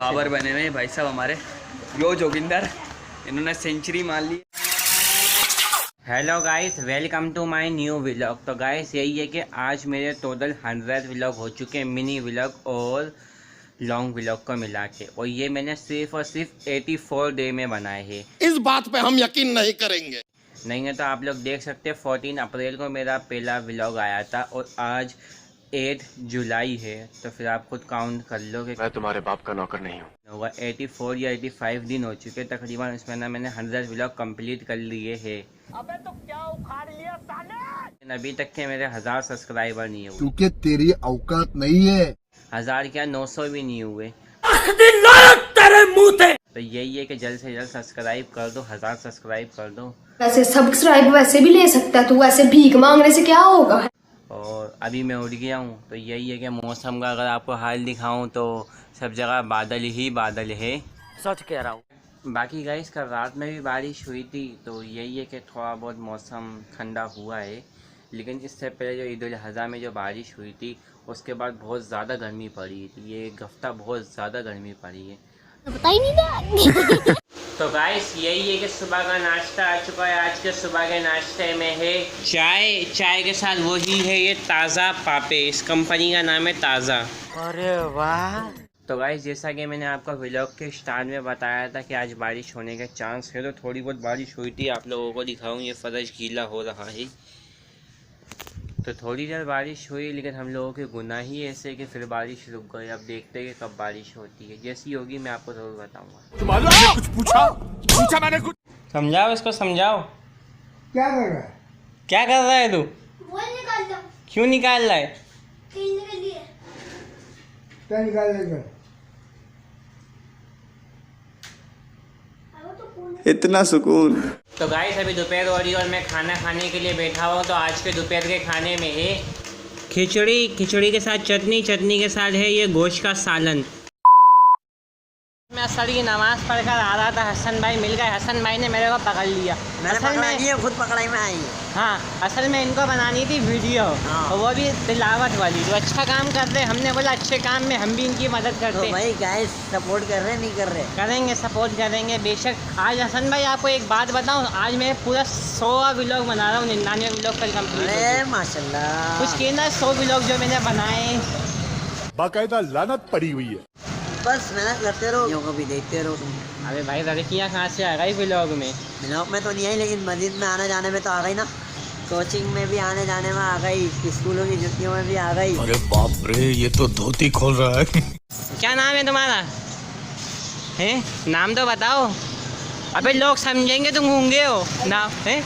Power बने हुए भाई साहब हमारे यो जोगिंदर, इन्होंने सेंचुरी मार ली। Hello guys, welcome to my new vlog. तो गाइस यही है कि आज मेरे टोटल 100 व्लॉग हो चुके हैं, मिनी व्लॉग और लॉन्ग व्लॉग को मिला के, और ये मैंने सिर्फ और सिर्फ 84 डे में बनाए हैं। इस बात पे हम यकीन नहीं करेंगे। नहीं है तो आप लोग देख सकते हैं 14 अप्रैल को मेरा पहला व्लॉग आया था और आज 8 जुलाई है, तो फिर आप खुद काउंट कर लो कि मैं तुम्हारे बाप का नौकर नहीं हूँ। होगा 84 या 85 दिन हो चुके तकरीबन। इसमें ना मैंने 100 व्लॉग कंप्लीट कर लिए हैं। अबे तो क्या उखाड़ लिया साले। लेकिन अभी तक के मेरे 1000 सब्सक्राइबर नहीं हुए, क्योंकि तेरी औकात नहीं है। 1000 क्या 900 भी नहीं हुए। तेरे मुंह थे। तो यही है कि जल्द से जल्द सब्सक्राइब कर दो, 1000 सब्सक्राइब कर दो। वैसे सब्सक्राइब वैसे भी ले सकता है तू, ऐसे भीख मांगने से क्या होगा। और अभी मैं उठ गया हूँ, तो यही है कि मौसम का अगर आपको हाल दिखाऊं तो सब जगह बादल ही बादल है। सच कह रहा हूँ। बाकी गाइस कल रात में भी बारिश हुई थी, तो यही है कि थोड़ा बहुत मौसम ठंडा हुआ है। लेकिन इससे पहले जो ईद उल अज़हा में जो बारिश हुई थी उसके बाद बहुत ज़्यादा गर्मी पड़ी थी। ये एक हफ्ता बहुत ज़्यादा गर्मी पड़ी है, पता ही नहीं था। तो गाइस यही है कि सुबह का नाश्ता आ चुका है। आज के सुबह के नाश्ते में है चाय, चाय के साथ वही है ये ताज़ा पापे, इस कंपनी का नाम है ताज़ा। अरे वाह। तो गाइस जैसा कि मैंने आपको व्लॉग के स्टार्ट में बताया था कि आज बारिश होने के चांस है, तो थोड़ी बहुत बारिश हुई थी। आप लोगों को दिखाऊं, ये फर्श गीला हो रहा है। तो थोड़ी देर बारिश हुई, लेकिन हम लोगों के गुनाह ही ऐसे कि फिर बारिश रुक गई। अब देखते हैं कि कब बारिश होती है, जैसी होगी मैं आपको ज़रूर बताऊंगा। कुछ पूछा मैंने कुछ। समझाओ इसको, समझाओ। क्या कर रहा है? क्या कर रहा है तू? वो निकाल दो। क्यों निकाल रहा है? खेलने के लिए। क्या निकाल लेगा? इतना सुकून। तो गाइस अभी दोपहर हो रही है और मैं खाना खाने के लिए बैठा हुआ हूँ। तो आज के दोपहर के खाने में है खिचड़ी, खिचड़ी के साथ चटनी, चटनी के साथ है ये गोश्त का सालन। मैं असर की नमाज़ पढ़कर आ रहा था, हसन भाई मिल गए। हसन भाई ने मेरे को पकड़ लिया। असल में खुद पकड़ाई में आई है। हाँ, असल में इनको बनानी थी वीडियो, और वो भी तिलावत वाली। तो अच्छा काम कर रहे, हमने बोला अच्छे काम में हम भी इनकी मदद करते। तो भाई गाइस सपोर्ट कर रहे नहीं कर रहे? करेंगे, सपोर्ट करेंगे बेशक। आज हसन भाई आपको एक बात बताऊं, आज मैं पूरा 100 व्लॉग बना रहा हूँ। 99 व्लॉग कल कंप्लीट। अरे माशाल्लाह। कुछ कहना 100 व्लॉग जो मैंने बनाए, बाकायदा लानत पड़ी हुई है। बस मेहनत करते रहो, को भी देखते रहो तुम। अबे भाई लड़कियाँ कहाँ से आ गई व्लॉग में? व्लॉग में तो नहीं आई, लेकिन मस्जिद में आने जाने में तो आ गई ना। कोचिंग में भी आने जाने में आ गई, स्कूलों की छुट्टियों में भी आ गई। अरे बाप रे, ये तो धोती खोल रहा है। क्या नाम है तुम्हारा? हैं, नाम तो बताओ। अबे लोग समझेंगे तुम गूंगे हो। नाम है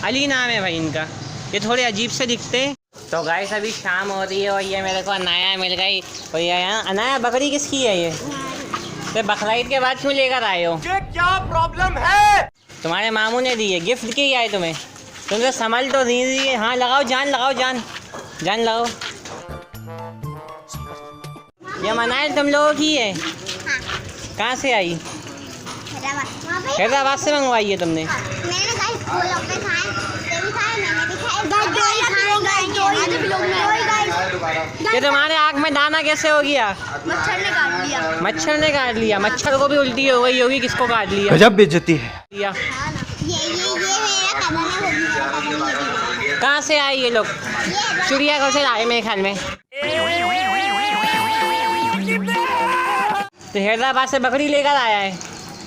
अली, नाम है भाई इनका। ये थोड़े अजीब से दिखते हैं। तो गाइस अभी शाम हो रही है और ये मेरे को अनाया मिल गई। और ये अनाया बकरी किसकी है ये? तो बकरीद के बाद क्यों लेकर आए हो? ये क्या प्रॉब्लम है? तुम्हारे मामू ने दी है, गिफ्ट की है तुम्हें। तुम तो संभल तो दी है। हाँ लगाओ जान, लगाओ जान, जान लगाओ। ये मनाइल तुम लोगों की है? कहाँ से आई? हैदराबाद से मंगवाई है तुमने? ये तुम्हारे आँख में दाना कैसे हो गया? मच्छर ने काट लिया। मच्छर ने काट लिया। मच्छर को भी उल्टी हो गई होगी, किसको काट लिया? गजब बेइज्जती है। ये मेरा कदम है। कहाँ से आए ये लोग? चिड़ियाघर से आए मेरे ख्याल में। तो हैदराबाद से बकरी लेकर आया है।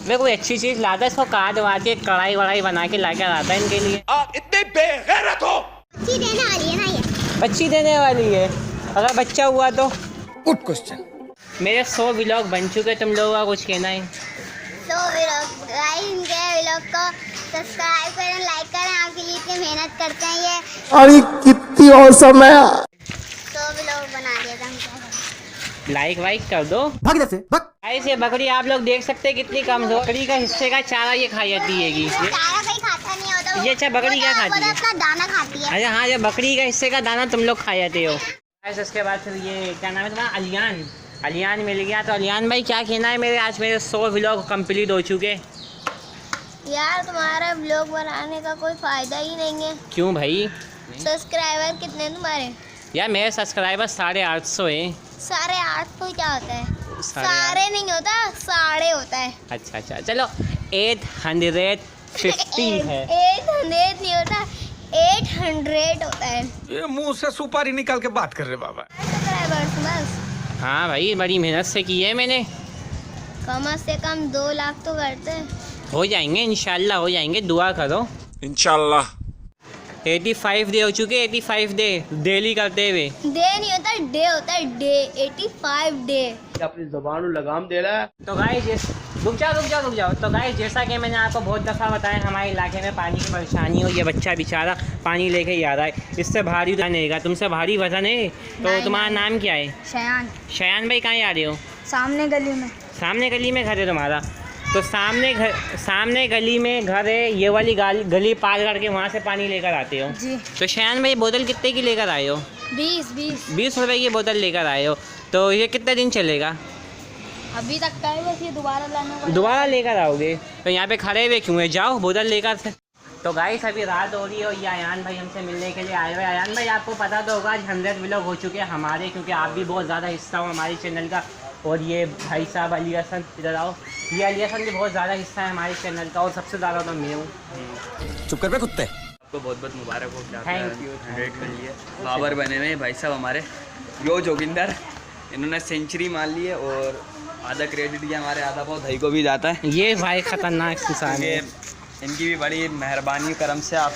मैं कोई अच्छी चीज़ लाता है, इसको काट वाट के कढ़ाई वढ़ाई बना के लाकर आता है इनके लिए। आप इतने बेगैरत हो। बच्ची देने वाली है ना ये? बच्ची देने वाली है। अगर बच्चा हुआ तो? Good question. मेरे 100 व्लॉग बन चुके, तुम लोगों का कुछ कहना है? तो गाइस इनके व्लॉग को सब्सक्राइब करें, लाइक करें। आपके लिए इतनी मेहनत करते हैं ये। अरे कितनी औसम है। 100 व्लॉग बना दिया था हम, क्या करें? लाइक वाइक कर दो। भाग इधर से, भाग। ऐसे बकरी आप लोग देख सकते हैं कितनी कम है। बकरी का हिस्से का चारा ये खा जाती है। चारा कहीं खाता नहीं होता। ये अच्छा बकरी क्या खाती है? अपना दाना खाती है। अच्छा हाँ, ये बकरी का हिस्से का दाना तुम लोग खा जाते हो। ऐसे उसके बाद फिर ये क्या नाम है तुम्हारा? अलियान। अलियान मिल गया। तो अलियान भाई क्या कहना है मेरे? आज मेरे 100 व्लॉग कंप्लीट हो चुके। यार तुम्हारा व्लॉग बनाने का कोई फायदा ही नहीं है। क्यों भाई? सब्सक्राइबर कितने तुम्हारे? यार मेरे सब्सक्राइबर 850 है। 850 क्या होता है? सारे नहीं होता, साढ़े होता है। अच्छा अच्छा चलो 850 है। 800 नहीं होता, 800 होता है। ये मुंह से सुपारी निकाल के बात कर रहे बाबा। सब्सक्राइबर्स बस हाँ भाई बड़ी मेहनत से की है मैंने। कम से कम 2 लाख तो करते हैं। हो जाएंगे इंशाल्लाह हो जाएंगे, दुआ करो। इंशाल्लाह। 85 डे हो चुके, 85 डे डेली करते हुए। डे नहीं होता, डे होता है, डे 85 डे। अपनी जुबान लगाम दे रहा है। तो गाइस रुक जाओ। तो गाइस जैसा कि मैंने आपको बहुत दफ़ा बताया, हमारे इलाके में पानी की परेशानी हो। ये बच्चा बेचारा पानी लेके ही आ रहा है, इससे भारी वजन रहेगा, तुमसे भारी वजन है। तो तुम्हारा नाम क्या है? शयान भाई कहाँ आ रहे हो? सामने गली में। सामने गली में घर है तुम्हारा? तो सामने गली में घर है, ये वाली गली पार करके वहाँ से पानी लेकर आते हो जी। तो शयान भाई बोतल कितने की लेकर आए हो? 20 रुपए की बोतल लेकर आए हो। तो ये कितने दिन चलेगा? अभी तक का है, बस ये दोबारा लाना पड़ेगा। दोबारा लेकर आओगे? तो यहाँ पे खड़े हुए क्यों है, जाओ बोतल लेकर से। तो गाइस अभी रात हो रही है और ये अयान भाई हमसे मिलने के लिए आए हुए। अयान भाई आपको पता तो होगा आज 100 व्लॉग हो चुके हैं हमारे, क्योंकि आप भी बहुत ज़्यादा हिस्सा हो हमारे चैनल का। और ये भाई साहब अली हसन, इधर आओ, ये अली हसन भी बहुत ज़्यादा हिस्सा है हमारे चैनल का, और सबसे ज़्यादा तो मैं हूँ। चुप कर बे कुत्ते। आपको बहुत बहुत मुबारक हो। Thank you. ग्रेट कर लिए बाबर बने हुए भाई साहब हमारे यो जोगिंदर। इन्होंने सेंचुरी मान ली है और आधा क्रेडिट ये हमारे आधा बहुत भाई को भी जाता है। ये भाई खतरनाक इंसान है। इनकी भी बड़ी मेहरबानी करम से आप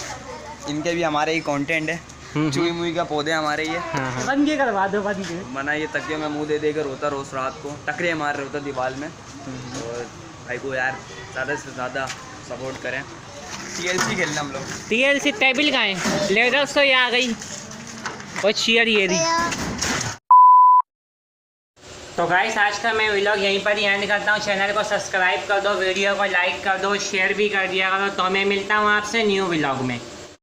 इनके भी हमारे ही कंटेंट है। चुई मुई का पौधे हमारे ये बंद करवा दो मना, ये तकिए में मुंह दे देकर रोता रोज रात को, टकरे मार रहे होता दीवार में। और भाई को यार ज़्यादा से ज़्यादा सपोर्ट करें। TLC खेलना हम लोग। TLC टेबल का है, लेडर्स तो ये आ गई और चेयर ये रही। तो गाइस आज का मैं व्लॉग यहीं पर ही एंड करता हूँ। चैनल को सब्सक्राइब कर दो, वीडियो को लाइक कर दो, शेयर भी कर दिया करो। तो मैं मिलता हूँ आपसे न्यू व्लॉग में।